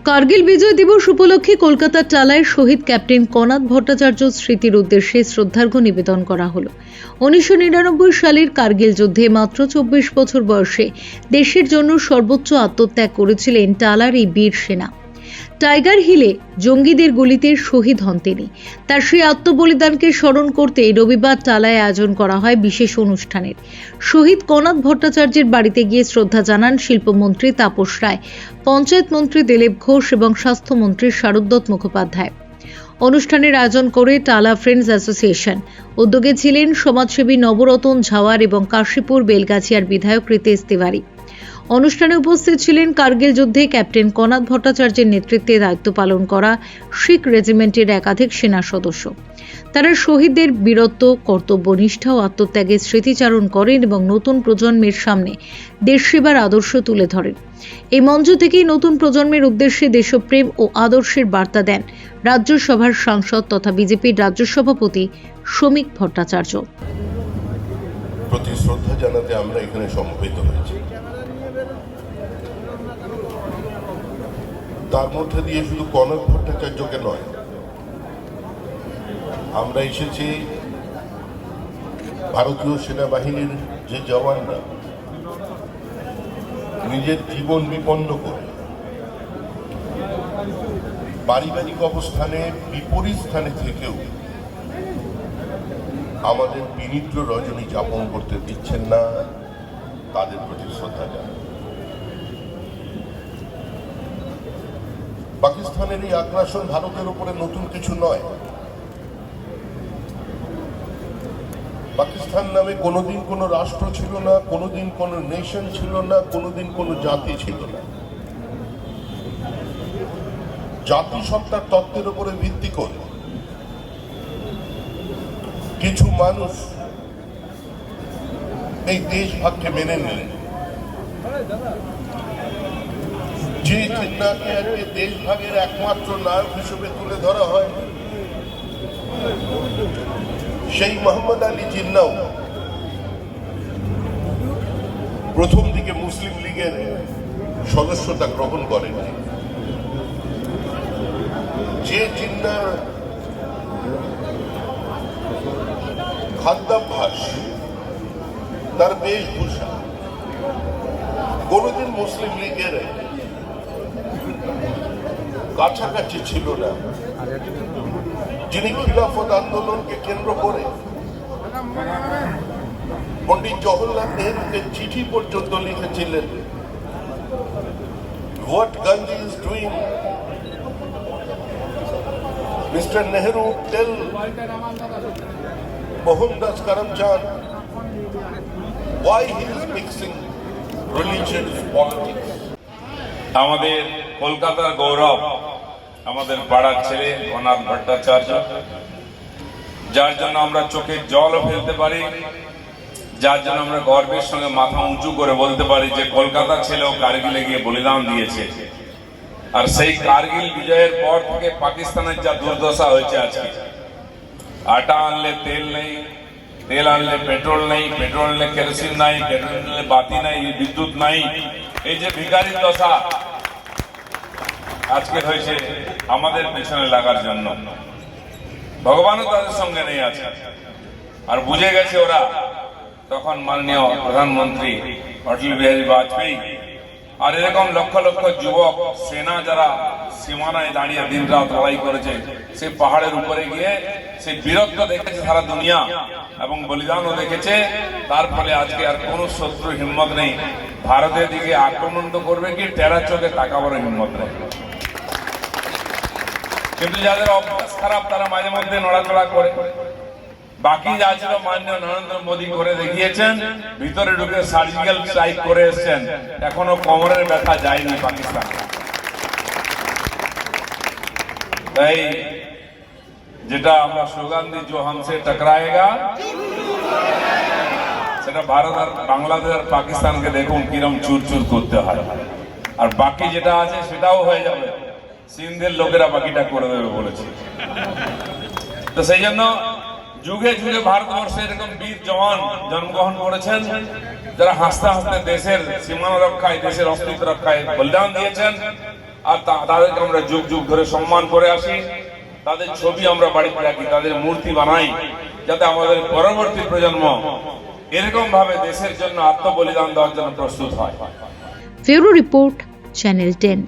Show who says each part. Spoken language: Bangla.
Speaker 1: কার্গিল বিজয় দিবস উপলক্ষে কলকাতার টালায় শহীদ ক্যাপ্টেন কনাদ ভট্টাচার্য স্মৃতির উদ্দেশ্যে শ্রদ্ধার্ঘ্য নিবেদন করা হলো। 1999 সালের কার্গিল যুদ্ধে মাত্র 24 বছর বয়সে দেশের জন্য সর্বোচ্চ আত্মত্যাগ করেছিলেন টালার এই বীর সেনা। টাইগার হিলে জঙ্গিদের গুলিতে শহীদ হন তিনি। তার সেই আত্মবলিদানকে স্মরণ করতে রবিবার টালায় আয়োজন করা হয় বিশেষ অনুষ্ঠানের। শহীদ কনাদ ভট্টাচার্যের বাড়িতে গিয়ে শ্রদ্ধা জানান শিল্পমন্ত্রী তাপস রায়, পঞ্চায়েত মন্ত্রী দিলীপ ঘোষ এবং স্বাস্থ্যমন্ত্রী শারদত্ত মুখোপাধ্যায়। অনুষ্ঠানের আয়োজন করে টালা ফ্রেন্ডস অ্যাসোসিয়েশন। উদ্যোগে ছিলেন সমাজসেবী নবরতন ঝাওয়ার এবং কাশীপুর বেলগাছিয়ার বিধায়ক রিতেশ তিওয়ারি। অনুষ্ঠানে উপস্থিত ছিলেন কার্গিল যুদ্ধে ক্যাপ্টেন কনাদ ভট্টাচার্যের নেতৃত্বে দায়িত্ব পালন করা শিখ রেজিমেন্টের একাধিক সেনা সদস্য। তারা শহীদদের বীরত্ব, কর্তব্যনিষ্ঠা ও আত্মত্যাগের স্মৃতিচারণ করেন এবং নতুন প্রজন্মের সামনে দেশ সেবার আদর্শ তুলে ধরেন। এই মঞ্চ থেকেই নতুন প্রজন্মের উদ্দেশ্যে দেশপ্রেম ও আদর্শের বার্তা দেন রাজ্যসভার সাংসদ তথা বিজেপির রাজ্য সভাপতি শ্রমিক ভট্টাচার্য।
Speaker 2: প্রতি শ্রদ্ধা জানাতে আমরা এখানে সমবেত হয়েছি। তার মধ্যে দিয়ে শুধু কনক ভট্টাচার্যকে নয়, আমরা এসেছি ভারতীয় সেনাবাহিনীর যে জওয়ানরা নিজের জীবন বিপন্ন করে পারিবারিক অবস্থানে বিপরীত স্থানে থেকেও আমাদের বিনিদ্র রজনী যাপন করতে দিচ্ছেন না, তাদের প্রতি শ্রদ্ধা জানাই। পাকিস্তানের এই আগ্রাসন ভারতের উপরে নতুন কিছু নয়। পাকিস্তান নামে কোনোদিন কোনো রাষ্ট্র ছিল না, কোনোদিন কোনো নেশন ছিল না, কোনোদিন কোনো জাতি ছিল না। জাতিসত্তার তত্ত্বের উপরে ভিত্তি করে কিছু মানুষ এই দেশভাগকে মেনে নিলেন। যে চিন্তাকে আজকে দেশভাগের একমাত্র নায়ক হিসেবে তুলে ধরা হয়, সেই মোহাম্মদ আলী জিন্নাও প্রথম দিকে মুসলিম লীগের সদস্যতা গ্রহণ করেন। যে জিন্নার খাদ্যাভ্যাস, তার বেশভূষা কোনদিন মুসলিম লীগের কাছাকাছি ছিল না, যিনি খিলাফত আন্দোলনকে কেন্দ্র করে পণ্ডিত জওহরলাল নেহরুকে চিঠি পর্যন্ত লিখেছিলেন, what Gandhi is doing, mister Nehru tell Mohandas Karamchand why he is mixing religion with politics.
Speaker 3: আমাদের কলকাতার গৌরব, আমাদের পাড়ার ছেলে কনাদ ভট্টাচার্য, যার জন্য আমরা চোখের জলও ফেলতে পারি, যার জন্য আমরা গর্বের সঙ্গে মাথা উঁচু করে বলতে পারি যে কলকাতা ছেলেও কার্গিলে গিয়ে বলিদান দিয়েছে। আর সেই কার্গিল বিজয়ের পর থেকে পাকিস্তানের যা দুর্দশা হয়েছে আজকে, আটা আনলে তেল নেই, তেল আনলে পেট্রোল নেই, পেট্রোল আনলে কেরোসিন নাই, কেরোসিন আনলে বাতি নাই, বিদ্যুৎ নাই, এই যে ভিখারির দশা আজকে হয়েছে আমাদের পেছনে লাগার জন্য। ভগবানও তাদের সঙ্গে নেই আছে, আর বুঝে গেছে ওরা। তখন মাননীয় প্রধানমন্ত্রী অটল বিহারী বাজপেয়ী আর এরকম লক্ষ লক্ষ যুবক সেনা যারা সীমানায় দাঁড়িয়ে দিন রাত লড়াই করেছে, সেই পাহাড়ের উপরে গিয়ে সেই বীরত্ব দেখেছে সারা দুনিয়া এবং বলিদানও দেখেছে। তার ফলে আজকে আর কোন শত্রু হিম্মত নেই ভারতের দিকে আক্রমণ তো করবে কি, টেরা চোখে তাকাবার হিম্মত নেই। কিন্তু যাদের অভ্যাস খারাপ তারা মাঝে মধ্যে নড়াচড়া করে। বাকি যা ছিল মাননীয় নরেন্দ্র মোদী করে দেখিয়েছেন, ভিতরে ঢুকে সার্জিক্যাল স্ট্রাইক করে এসছেন, এখনো কোমরের ব্যথা যায়নি পাকিস্তান। তাই যেটা আমরা স্লোগান দিই, जो हमसे टकराएगा, সেটা ভারত আর বাংলাদেশ আর পাকিস্তানকে দেখুন কিরম চুর চুর করতে হয়। আর বাকি যেটা আছে সেটাও হয়ে যাবে, সিন্ধের লোকেরা বাকিটা করে দেবে বলেছে। তো সেই জন্য যুগে যুগে ভারতবর্ষে এরকম বীর জওয়ান জন্মগ্রহণ করেছেন, যারা হাসতে হাসতে দেশের সীমানা রক্ষায়, দেশের অস্তিত্ব রক্ষায় বলিদান দিয়েছেন। আর তাদেরকে আমরা যুগ যুগ ধরে সম্মান করে আসি। তাদের ছবি আমরা বাড়িতে রাখি, তাদের মূর্তি বানাই, যাতে আমাদের পরবর্তী প্রজন্ম এরকম ভাবে দেশের জন্য আত্মবলিদান দেওয়ার জন্য প্রস্তুত হয়।
Speaker 1: Bureau report, channel 10।